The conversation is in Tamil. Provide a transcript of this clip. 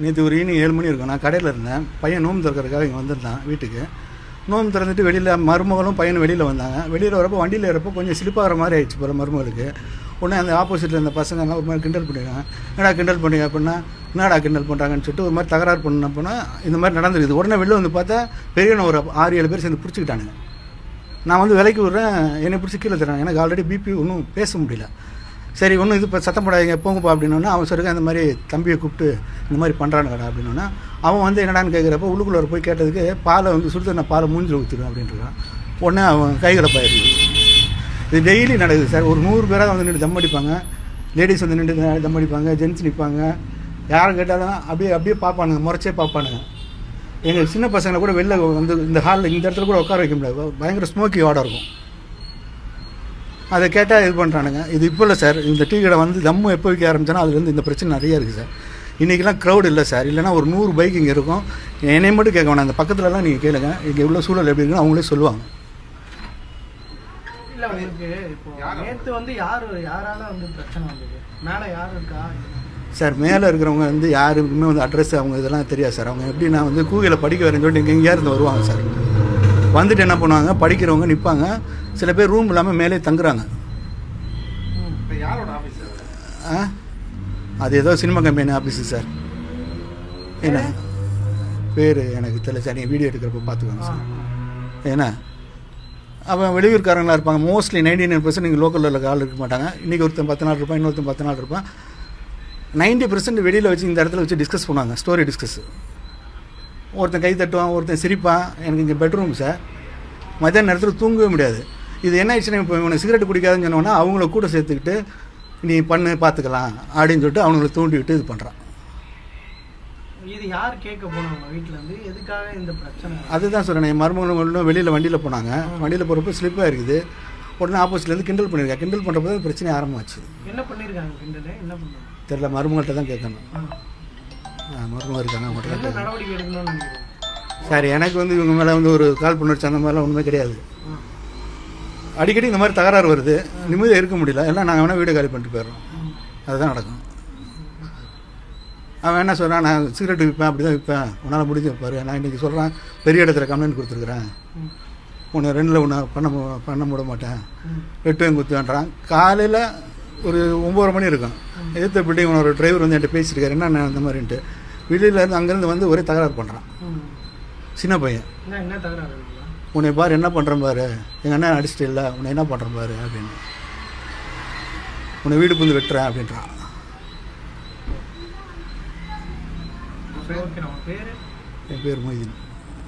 நேற்று ஒரு ஈவினிங் 7 மணி இருக்கும். நான் கடையில் இருந்தேன். பையன் நோம்பு திறக்கிறதுக்காக இங்கே வந்திருந்தான் வீட்டுக்கு. நோம்பு திறந்துட்டு வெளியில் மருமகளும் பையனும் வெளியில் வந்தாங்க. வெளியில் வரப்போ வண்டியில் வரப்போ கொஞ்சம் ஸ்லிப்பாகிற மாதிரி ஆயிடுச்சு போகிற மருமகளுக்கு. உடனே அந்த ஆப்போசிட்டில் இருந்த பசங்க எல்லாம் ஒரு மாதிரி கிண்டல் பண்ணிடுறாங்க. என்னடா கிண்டல் பண்ணுங்க அப்படின்னா, என்னடா கிண்டல் பண்ணுறாங்கன்னு சொல்லிட்டு ஒரு மாதிரி தகராறு பண்ணப்போனா இந்த மாதிரி நடந்துருக்குது. உடனே வெளில வந்து பார்த்தா பெரியவனை ஒரு 6-7 பேர் சேர்ந்து பிடிச்சிக்கிட்டானுங்க. நான் வந்து விலைக்கு விட்றேன், என்னை பிடிச்சி கீழே தராங்க. எனக்கு ஆல்ரெடி பிபி ஒன்றும் பேச முடியல. சரி ஒன்றும் இது இப்போ சத்தம் போடாதீங்க போங்கப்பா அப்படின்னோன்னா அவன் சொல்லிருக்க இந்த மாதிரி தம்பியை கூப்பிட்டு இந்த மாதிரி பண்ணுறானுங்கடா அப்படின்னோன்னா அவன் வந்து என்னடான்னு கேட்குறப்ப உள்ளுக்குள்ளே போய் கேட்டதுக்கு பாலை வந்து சுடுத்து நான் பாலை மூஞ்சில் ஊற்றிடுவேன் அப்படின்றான். உடனே அவன் கைகலப்பாயிருக்கு. இது டெய்லி நடக்குது சார். ஒரு 100 பேராக வந்து நின்று தம் அடிப்பாங்க. லேடிஸ் வந்து நின்று தம் அடிப்பாங்க, ஜென்ஸ் நிற்பாங்க. யாரை கேட்டாலும் அப்படியே பார்ப்பானுங்க, முறைச்சே பார்ப்பானுங்க. எங்கள் சின்ன பசங்களை கூட வெளில வந்து இந்த ஹாலில் இந்த இடத்துல கூட உட்கார வைக்க முடியாது. பயங்கர ஸ்மோக்கி வாடை இருக்கும். அதை கேட்டால் இது பண்ணுறானுங்க. இது இப்போ இல்லை சார். இந்த டீ கடை வந்து தம்மு எப்போ வைக்க ஆரம்பிச்சோன்னா அதுலேருந்து இந்த பிரச்சனை நிறையா இருக்குது சார். இன்றைக்கெலாம் க்ரௌட் இல்லை சார். இல்லைனா ஒரு 100 பைக் இங்கே இருக்கும். என்னை மட்டும் கேட்க வேணாம், அந்த பக்கத்துலலாம் நீங்கள் கேளுங்க, இங்கே உள்ள சூழல் எப்படி இருக்குன்னு அவங்களே சொல்லுவாங்க. இல்லை உங்களுக்கு இப்போ நேற்று வந்து யாரால வந்து பிரச்சனை வந்தது? மேலே யார் இருக்கா சார்? மேலே இருக்கிறவங்க வந்து யாருக்குமே வந்து அட்ரஸ் அவங்க இதெல்லாம் தெரியாது சார். அவங்க எப்படின்னா வந்து கூகையில் படிக்க வரேன்னு சொல்லிட்டு இங்கே இருந்து வருவாங்க சார். வந்துட்டு என்ன பண்ணுவாங்க, படிக்கிறவங்க நிற்பாங்க. சில பேர் ரூம் இல்லாமல் மேலே தங்குறாங்க. அது ஏதோ சினிமா கம்பெனி ஆஃபீஸு சார். என்ன பேர் எனக்கு தெரியல சார். நீங்கள் வீடியோ எடுக்கிறப்ப பார்த்துக்கோங்க சார். ஏன்னா அவன் வெளியூர்காரங்களாக இருப்பாங்க. மோஸ்ட்லி 99% நீங்கள் லோக்கலில் உள்ள ஆள் இருக்க மாட்டாங்க. இன்றைக்கி ஒருத்தன் 10 நாள் இருப்பான், இன்னொருத்தன் 10 நாள் இருப்பான். 90% வெளியில் வச்சு இந்த இடத்துல வச்சு டிஸ்கஸ் பண்ணுவாங்க, ஸ்டோரி டிஸ்கஸ். ஒருத்தன் கை தட்டுவான், ஒருத்தன் சிரிப்பான். எனக்கு இங்கே பெட்ரூம் சார். மத்தியான நேரத்தில் தூங்கவே முடியாது. இது என்ன ஆயிடுச்சுன்னா, இப்போ இவனை சிகரெட் குடிக்காதுன்னு சொன்னோன்னா அவங்கள கூட சேர்த்துக்கிட்டு நீ பண்ணு பார்த்துக்கலாம் அப்படின்னு சொல்லிட்டு அவங்கள தூண்டி விட்டு இது பண்ணுறான். இது யார் கேட்க போனாங்க வீட்டில் இருந்து? எதுக்காக இந்த பிரச்சனை? அதுதான் சொல்கிறேன். என் மருமகளும் வெளியில் வண்டியில் போனாங்க. வண்டியில் போகிறப்போ ஸ்லிப்பாக இருக்குது. உடனே ஆப்போசிட்லேருந்து கிண்டல் பண்ணியிருக்கேன். கிண்டல் பண்ணுறப்போ தான் பிரச்சனை ஆரம்பமாச்சு. என்ன பண்ணியிருக்காங்க கிண்டல்? என்ன பண்ணாங்க தெரியல. மருமகள்கிட்ட தான் கேட்கணும். மருமகம் இருக்காங்க, அவங்கள்ட்ட தான் நடவடிக்கை எடுக்கணும்னு நினைக்கிறேன் சார். எனக்கு வந்து இவங்க மேலே வந்து ஒரு கால் பண்ணுச்சு அந்த மாதிரிலாம் ஒன்றுமே கிடையாது. அடிக்கடி இந்த மாதிரி தகராறு வருது. நிம்மதியாக இருக்க முடியல. எல்லாம் நாங்கள் வேணால் வீடு காலி பண்ணிட்டு போயிடுறோம். அதுதான் நடக்கும். அவன் என்ன சொல்கிறான், நான் சிகரெட் விற்பேன், அப்படி தான் விற்பேன், உன்னால் முடிஞ்ச பாரு. நான் இன்றைக்கி சொல்கிறேன், பெரிய இடத்துல கம்ப்ளைண்ட் கொடுத்துருக்குறேன், உன்னை 2ல் ஒன்று பண்ண விட மாட்டேன், வெட்டுவேன் குத்துவேன்றான். காலையில் ஒரு 9:30 மணி இருக்கும். எதிர்த்த பில்டிங் ஒரு டிரைவர் வந்து என்கிட்ட பேசியிருக்காரு, என்ன அந்த மாதிரின்ட்டு. வெளியிலேருந்து அங்கேருந்து வந்து ஒரே தகராறு பண்ணுறான். சின்ன பையன். என்ன தகராறு? உன்னை பாரு என்ன பண்ணுறேன் பாரு, எங்கள் அண்ணன் அடிச்சிட்டு இல்லை, உன்னை என்ன பண்ணுறேன் பாரு அப்படின்னு, உன்னை வீடு புந்து வெட்டுறேன் அப்படின்றான். என் பேர் மொய்தீன்.